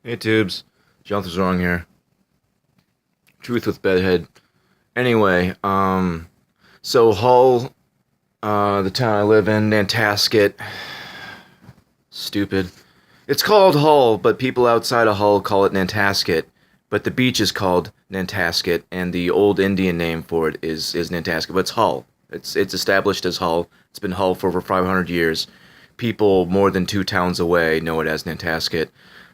Hey tubes, Jonathan's wrong here. Truth with Bedhead. Anyway, so Hull, the town I live in, Nantasket. Stupid. It's called Hull, but people outside of Hull call it Nantasket. But the beach is called Nantasket, and the old Indian name for it is Nantasket. But it's Hull. It's established as Hull. It's been Hull for over 500 years. People more than two towns away know it as Nantasket.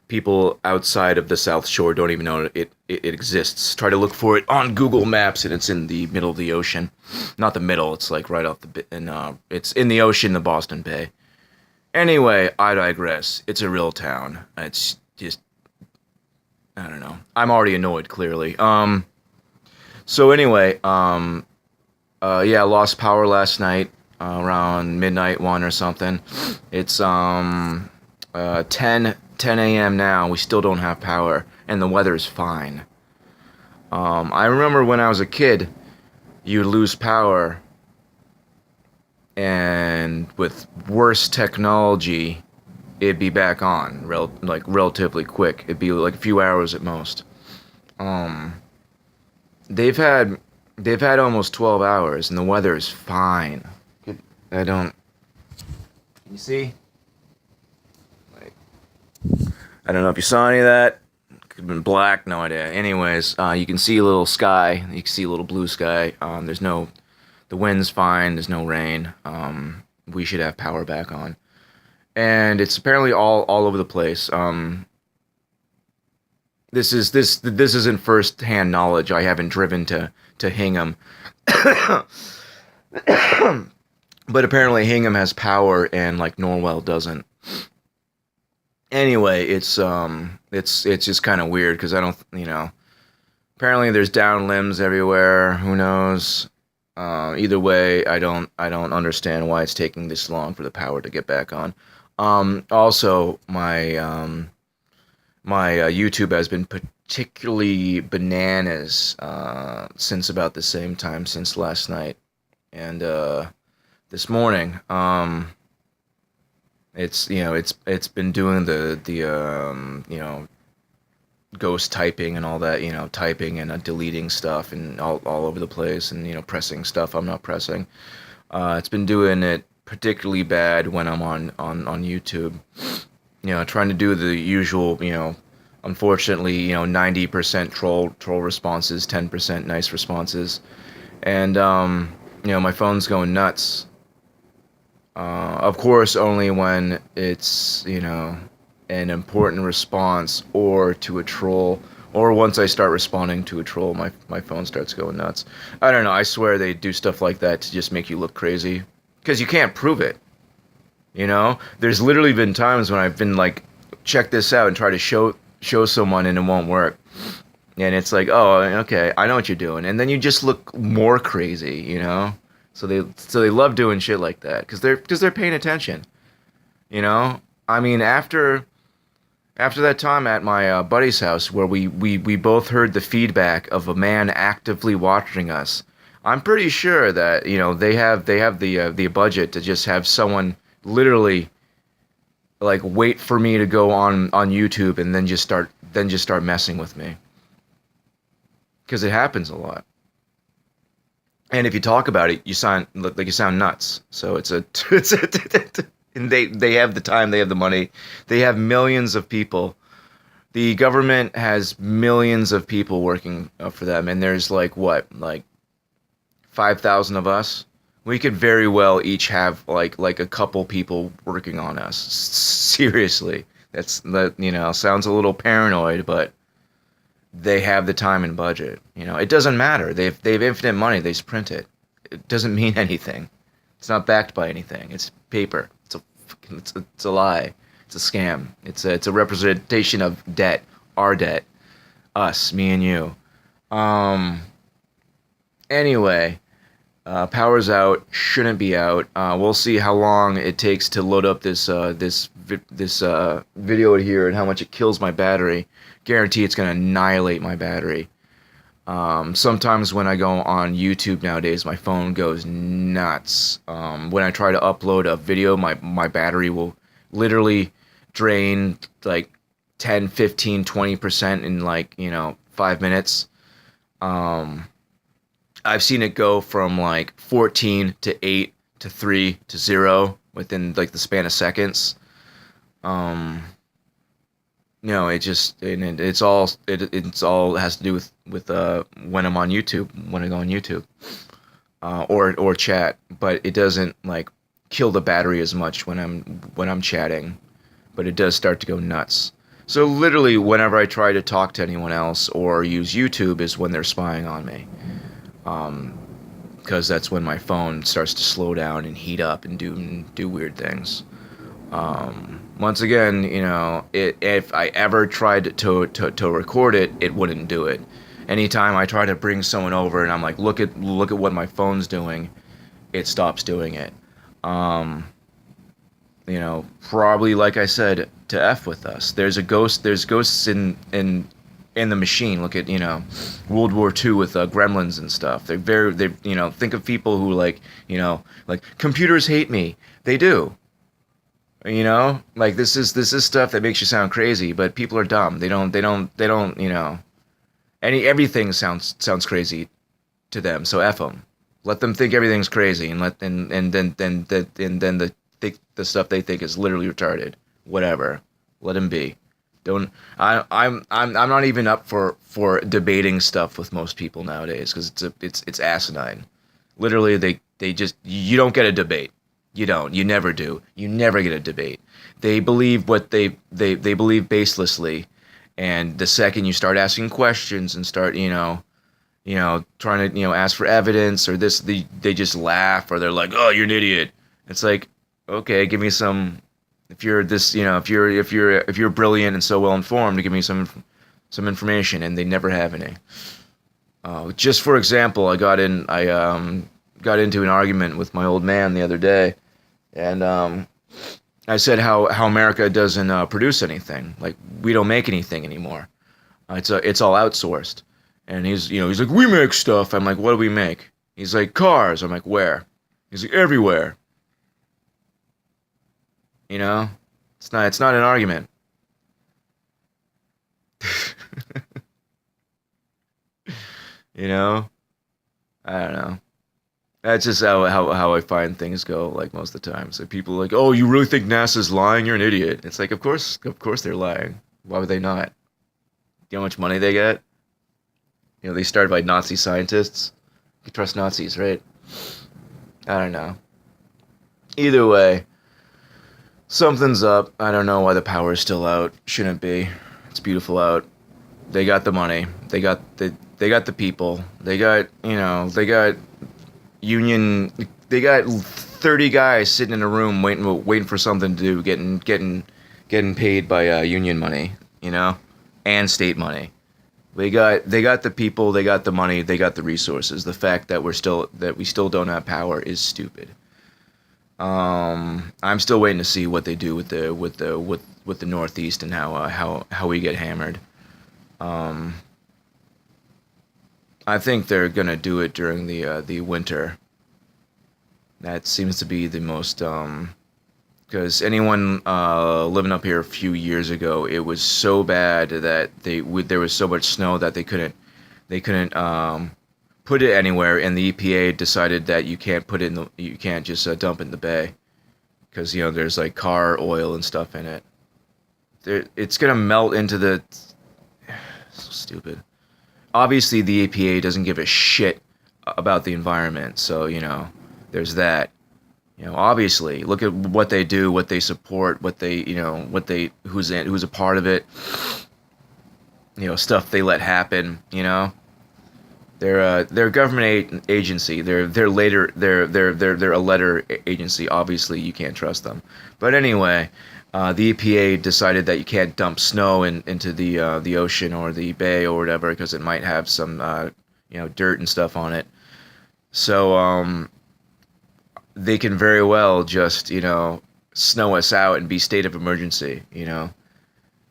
People outside of the South Shore don't even know it exists. Try to look for it on Google Maps, and it's in the middle of the ocean. Not the middle. It's like right off the it's in the ocean, the Boston Bay. Anyway, I digress. It's a real town. It's just I don't know. I'm already annoyed. Clearly. So anyway, yeah, I lost power last night around midnight one or something. It's 10 a.m. now. We still don't have power, and the weather's fine. I remember when I was a kid, you'd lose power, and with worse technology, it'd be back on, like relatively quick. It'd be like a few hours at most. Um, they've had they've had almost 12 hours, and the weather is fine. I don't. You see? Like, I don't know if you saw any of that. Could have been black, no idea. Anyways, you can see a little sky. You can see a little blue sky. There's no. The wind's fine. There's no rain. We should have power back on, and it's apparently all over the place. This isn't first hand knowledge. I haven't driven to Hingham, but apparently Hingham has power and like Norwell doesn't. Anyway, it's just kind of weird because I don't apparently there's down limbs everywhere. Who knows? Either way, I don't understand why it's taking this long for the power to get back on. Also, my YouTube has been particularly bananas since about the same time since last night, and this morning. It's been doing the ghost typing and all that, typing and deleting stuff and all over the place and pressing stuff I'm not pressing. It's been doing it particularly bad when I'm on YouTube. Trying to do the usual, unfortunately, 90% troll responses, 10% nice responses, and my phone's going nuts. Of course, only when it's, an important response or to a troll, or once I start responding to a troll, my phone starts going nuts. I don't know, I swear they do stuff like that to just make you look crazy. Because you can't prove it, There's literally been times when I've been like, check this out and try to show someone and it won't work. And it's like, oh, okay, I know what you're doing. And then you just look more crazy. So they love doing shit like that because they're paying attention. I mean, after that time at my buddy's house where we both heard the feedback of a man actively watching us, I'm pretty sure that they have the budget to just have someone literally like wait for me to go on YouTube and then just start messing with me because it happens a lot. And if you talk about it, you sound nuts. So and they have the time, they have the money, they have millions of people. The government has millions of people working for them, and there's like 5,000 of us. We could very well each have like a couple people working on us. Seriously, that sounds a little paranoid, but they have the time and budget. It doesn't matter. They've infinite money. They just print it. It doesn't mean anything. It's not backed by anything. It's paper. It's a lie. It's a scam. It's a representation of debt. Our debt. Us. Me and you. Anyway, power's out. Shouldn't be out. We'll see how long it takes to load up this video here and how much it kills my battery. Guarantee it's gonna annihilate my battery. Sometimes when I go on YouTube nowadays, my phone goes nuts. When I try to upload a video, my battery will literally drain like 10, 15, 20% in like, 5 minutes. Um, I've seen it go from like 14 to 8 to 3 to 0 within like the span of seconds. Um, it just it's all has to do with when I'm on YouTube, when I go on YouTube, or chat, but it doesn't like kill the battery as much when I'm chatting, but it does start to go nuts. So literally, whenever I try to talk to anyone else or use YouTube is when they're spying on me, because that's when my phone starts to slow down and heat up and do weird things. Once again, if I ever tried to record it, it wouldn't do it. Anytime I try to bring someone over and I'm like, look at what my phone's doing, it stops doing it. Probably like I said, to F with us. There's ghosts in the machine. Look at, World War II with gremlins and stuff. Think of people who like computers hate me. They do. Like this is stuff that makes you sound crazy, but people are dumb. They don't. Everything sounds crazy to them. So F them. Let them think everything's crazy, and then the stuff they think is literally retarded. Whatever. Let them be. Don't. I'm not even up for debating stuff with most people nowadays because it's asinine. Literally, they just you don't get a debate. You don't. You never do. You never get a debate. They believe what they believe baselessly, and the second you start asking questions and start trying to ask for evidence or this, they just laugh or they're like, oh, you're an idiot. It's like, okay, give me some. If you're this, if you're brilliant and so well informed, give me some information, and they never have any. Just for example, I got into an argument with my old man the other day, and I said how America doesn't produce anything. Like, we don't make anything anymore. It's all outsourced. And he's like, we make stuff. I'm like, what do we make? He's like, cars. I'm like, where? He's like, everywhere. It's not an argument. I don't know. That's just how I find things go, like, most of the time. So people are like, oh, you really think NASA's lying? You're an idiot. It's like, of course they're lying. Why would they not? Do you know how much money they get? They started by Nazi scientists. You trust Nazis, right? I don't know. Either way, something's up. I don't know why the power is still out. Shouldn't be. It's beautiful out. They got the money. They got the people. They got union. They got 30 guys sitting in a room waiting for something to do, getting paid by union money, and state money. They got the people, they got the money, they got the resources. The fact that we still don't have power is stupid. I'm still waiting to see what they do with the Northeast and how we get hammered. I think they're gonna do it during the winter. That seems to be the most because anyone living up here a few years ago, it was so bad that there was so much snow that they couldn't put it anywhere, and the EPA decided that you can't just dump it in the bay because there's like car oil and stuff in it. It's gonna melt into the so stupid. Obviously, the EPA doesn't give a shit about the environment, so there's that. Obviously, look at what they do, what they support, who's a part of it. Stuff they let happen. They're a government agency. They're a letter agency. Obviously, you can't trust them. But anyway, the EPA decided that you can't dump snow into the ocean or the bay or whatever because it might have some dirt and stuff on it. So they can very well just snow us out and be state of emergency.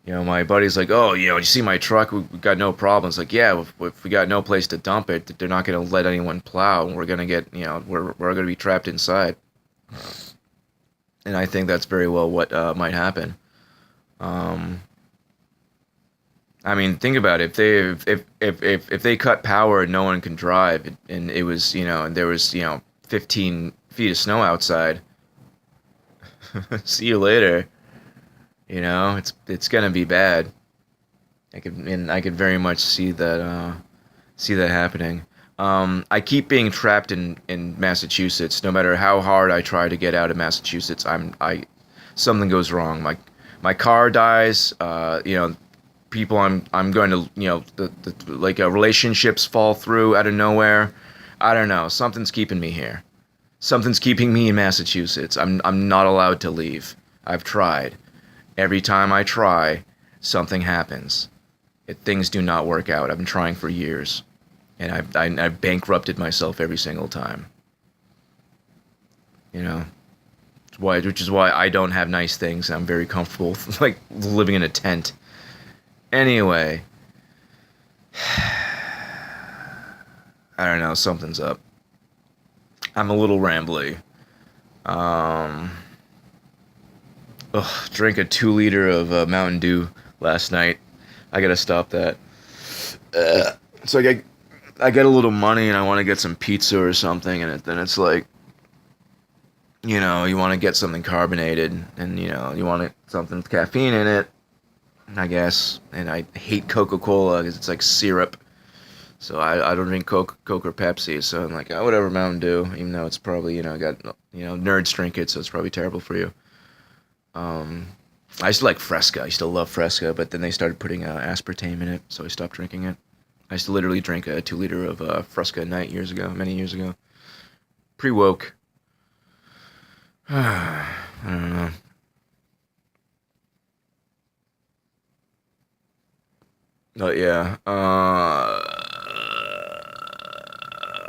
My buddy's like, oh, you see my truck? We've got no problems. Like, yeah, if we got no place to dump it, they're not going to let anyone plow, and we're going to get, we're going to be trapped inside. And I think that's very well what might happen. I mean, think about it. If they cut power and no one can drive, and it was, and there was, 15 feet of snow outside. See you later. It's gonna be bad. I could very much see that happening. I keep being trapped in Massachusetts. No matter how hard I try to get out of Massachusetts, something goes wrong. My car dies. People I'm going to, like relationships fall through out of nowhere. I don't know. Something's keeping me here. Something's keeping me in Massachusetts. I'm not allowed to leave. I've tried. Every time I try, something happens. Things do not work out. I've been trying for years, and I've bankrupted myself every single time. You know, which is why I don't have nice things. I'm very comfortable, like living in a tent. Anyway, I don't know. Something's up. I'm a little rambly. Um, Drank a 2 liter of Mountain Dew last night. I gotta stop that. So I get a little money and I want to get some pizza or something, and then it's like, you want to get something carbonated, and you want something with caffeine in it, I guess. And I hate Coca-Cola because it's like syrup. So I don't drink Coke or Pepsi. So I'm like, whatever, Mountain Dew, even though it's probably, got, nerds drink it, so it's probably terrible for you. I used to like Fresca. I used to love Fresca, but then they started putting aspartame in it, so I stopped drinking it. I used to literally drink a 2 liter of Fresca a night many years ago. Pre-woke. I don't know. But yeah,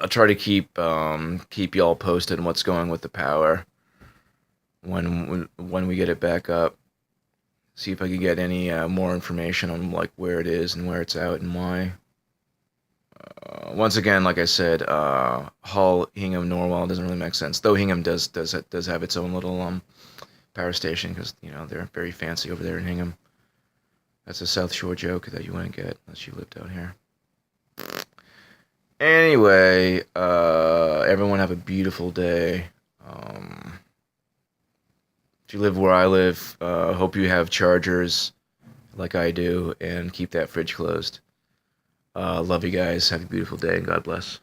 I'll try to keep y'all posted on what's going with the power when we get it back up. See if I can get any more information on like where it is and where it's out and why. Once again, like I said, Hull, Hingham, Norwell doesn't really make sense. Though Hingham does have its own little power station because they're very fancy over there in Hingham. That's a South Shore joke that you wouldn't get unless you lived out here. Anyway, everyone have a beautiful day. If you live where I live, hope you have chargers like I do, and keep that fridge closed. Love you guys. Have a beautiful day, and God bless.